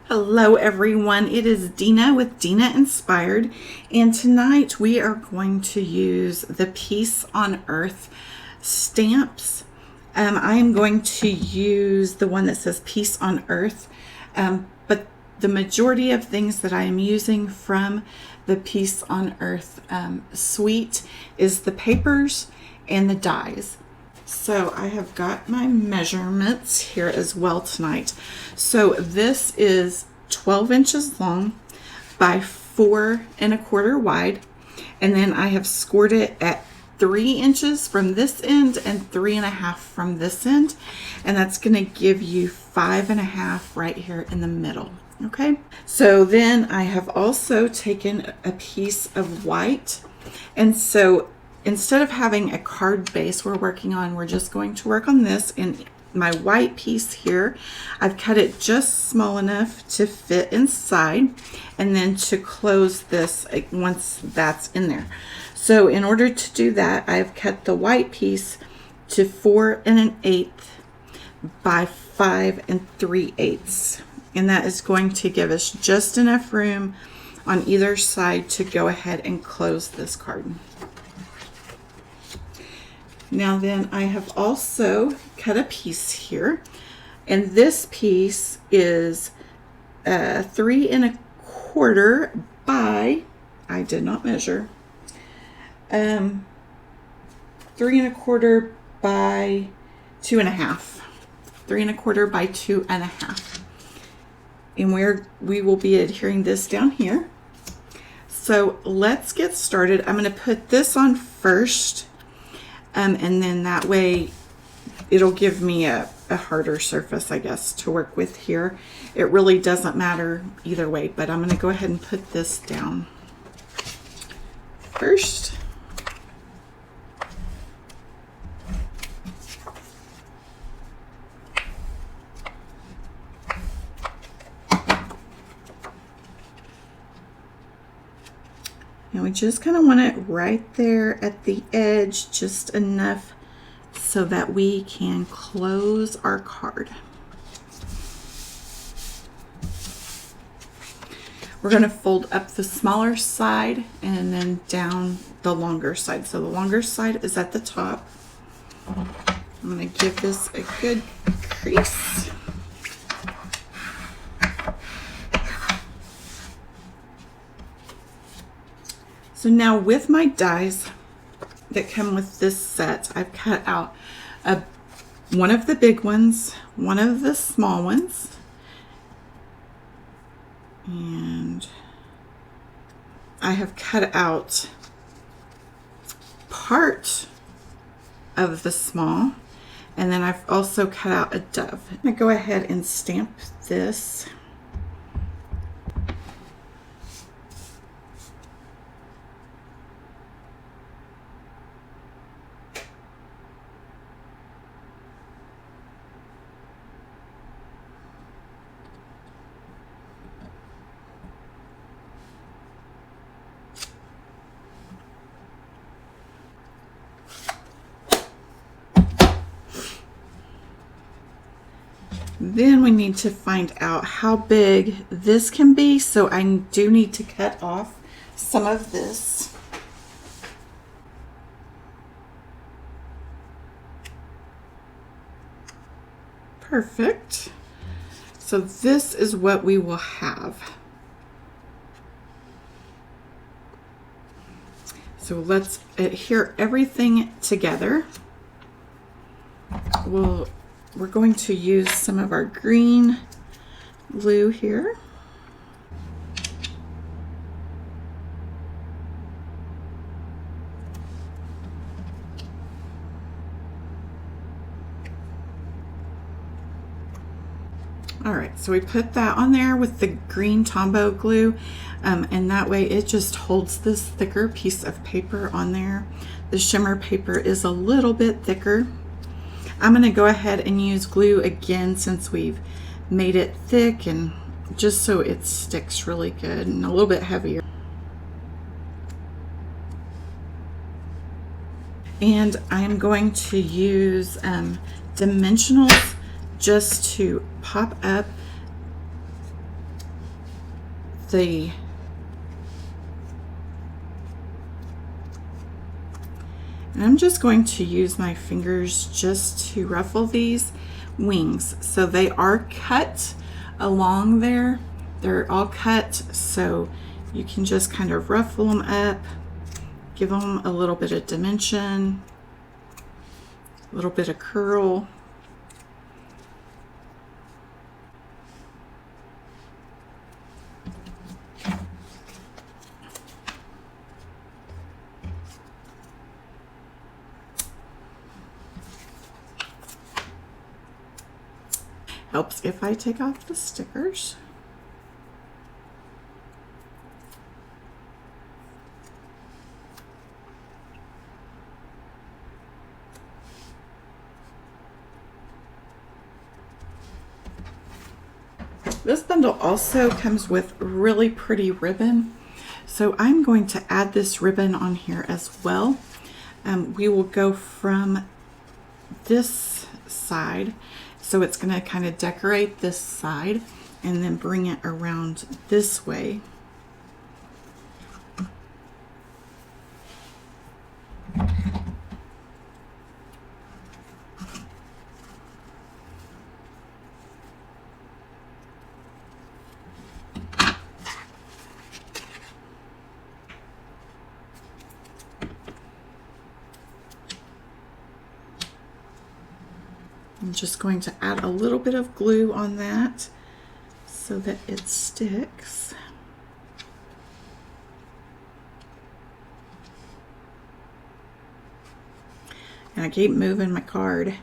Hello everyone, it is Dina with Dina Inspired, and tonight we are going to use the Peace on Earth stamps. I am going to use the one that says Peace on Earth, but the majority of things that I am using from the Peace on Earth suite is the papers and the dies. So I have got my measurements here as well tonight. So this is 12 inches long by 4 1/4 wide. And then I have scored it at 3 inches from this end and 3 1/2 from this end. And that's going to give you 5 1/2 right here in the middle. Okay. So then I have also taken a piece of white. And so instead of having a card base we're working on, we're just going to work on this. In my white piece here, I've cut it just small enough to fit inside and then to close this once that's in there. So in order to do that, I've cut the white piece to 4 1/8 by 5 3/8. And that is going to give us just enough room on either side to go ahead and close this card. Now then, I have also cut a piece here, and this piece is 3 1/4 by, I did not measure, 3 1/4 by 2 1/2, 3 1/4 by 2 1/2, and we will be adhering this down here. So let's get started. I'm going to put this on first. And then that way it'll give me a harder surface, I guess, to work with here. It really doesn't matter either way, but I'm going to go ahead and put this down first. And we just kind of want it right there at the edge, just enough so that we can close our card. We're going to fold up the smaller side and then down the longer side. So the longer side is at the top. I'm going to give this a good crease. So now with my dies that come with this set, I've cut out one of the big ones, one of the small ones, and I have cut out part of the small, and then I've also cut out a dove. I'm going to go ahead and stamp this. Then we need to find out how big this can be, so I do need to cut off some of this. Perfect. So this is what we will have. So let's adhere everything together. We're going to use some of our green glue here. All right, so we put that on there with the green Tombow glue, and that way it just holds this thicker piece of paper on there. The shimmer paper is a little bit thicker. I'm going to go ahead and use glue again since we've made it thick, and just so it sticks really good and a little bit heavier. And I'm going to use dimensionals just to pop up the and I'm just going to use my fingers just to ruffle these wings. So they are cut along there. They're all cut, so you can just kind of ruffle them up, give them a little bit of dimension, a little bit of curl. Helps if I take off the stickers. This bundle also comes with really pretty ribbon, so I'm going to add this ribbon on here as well. We will go from this side, so it's going to kind of decorate this side and then bring it around this way. I'm just going to add a little bit of glue on that so that it sticks. And I keep moving my card.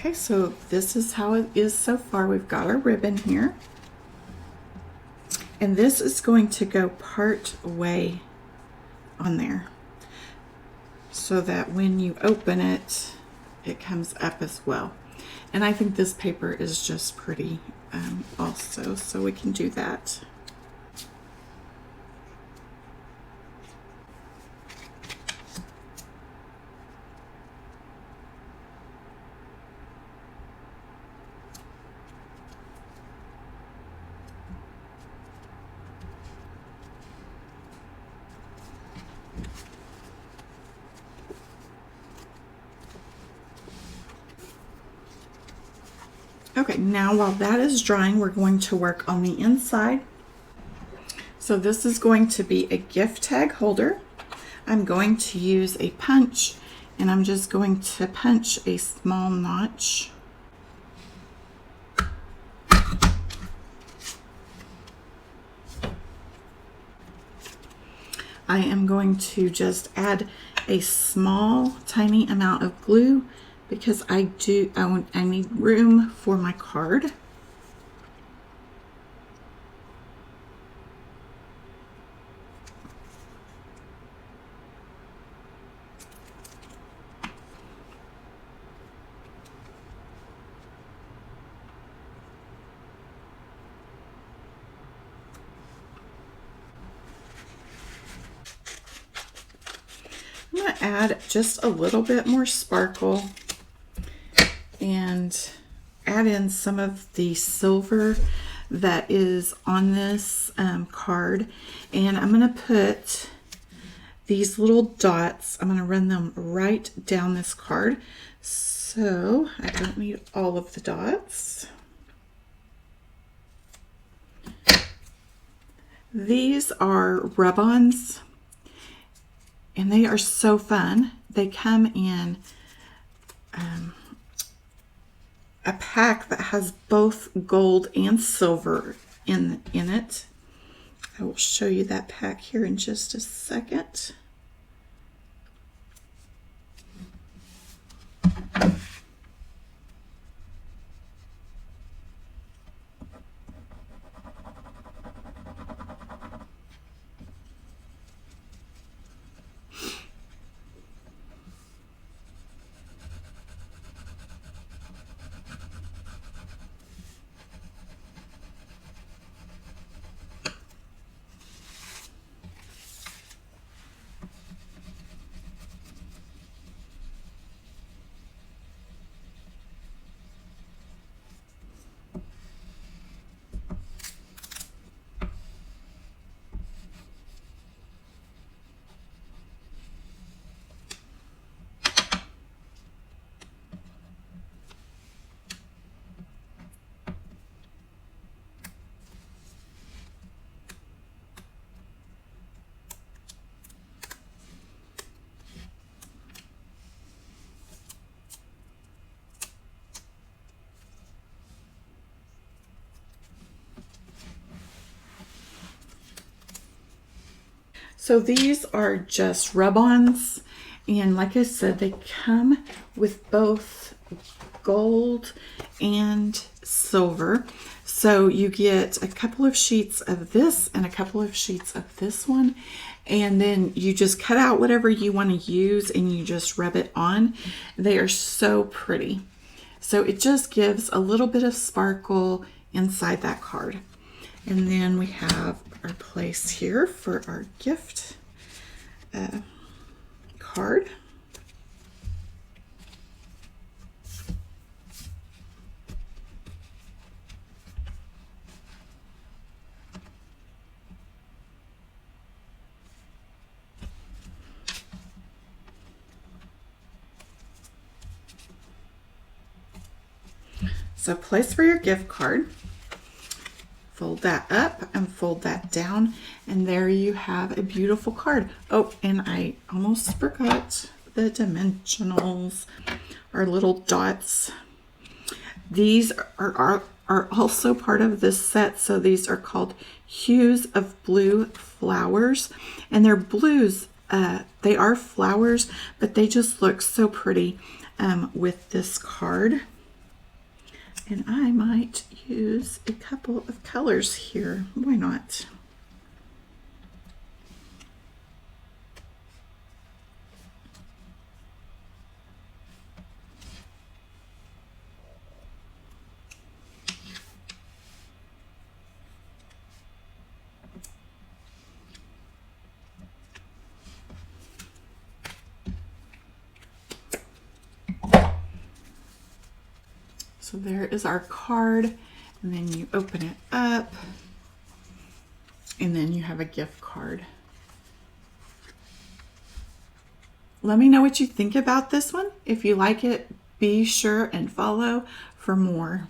Okay, so this is how it is so far. We've got our ribbon here. And this is going to go part way on there so that when you open it, it comes up as well. And I think this paper is just pretty also, so we can do that. Okay, now while that is drying, we're going to work on the inside. So this is going to be a gift tag holder. I'm going to use a punch, and I'm just going to punch a small notch. I am going to just add a small, tiny amount of glue because I need room for my card. I'm going to add just a little bit more sparkle and add in some of the silver that is on this card, and I'm going to put these little dots, I'm going to run them right down this card, so I don't need all of the dots. These are rub-ons, and they are so fun. They come in a pack that has both gold and silver in it. I will show you that pack here in just a second. So these are just rub-ons, and like I said, they come with both gold and silver. So you get a couple of sheets of this and a couple of sheets of this one, and then you just cut out whatever you want to use and you just rub it on. They are so pretty. So it just gives a little bit of sparkle inside that card. And then we have our place here for our gift card. So place for your gift card. Fold that up and fold that down, and there you have a beautiful card. Oh, and I almost forgot the dimensionals, our little dots. These are also part of this set. So these are called Hues of Blue Flowers, and they're blues. They are flowers, but they just look so pretty with this card. And I might use a couple of colors here. Why not? So there is our card, and then you open it up, and then you have a gift card. Let me know what you think about this one. If you like it, be sure and follow for more.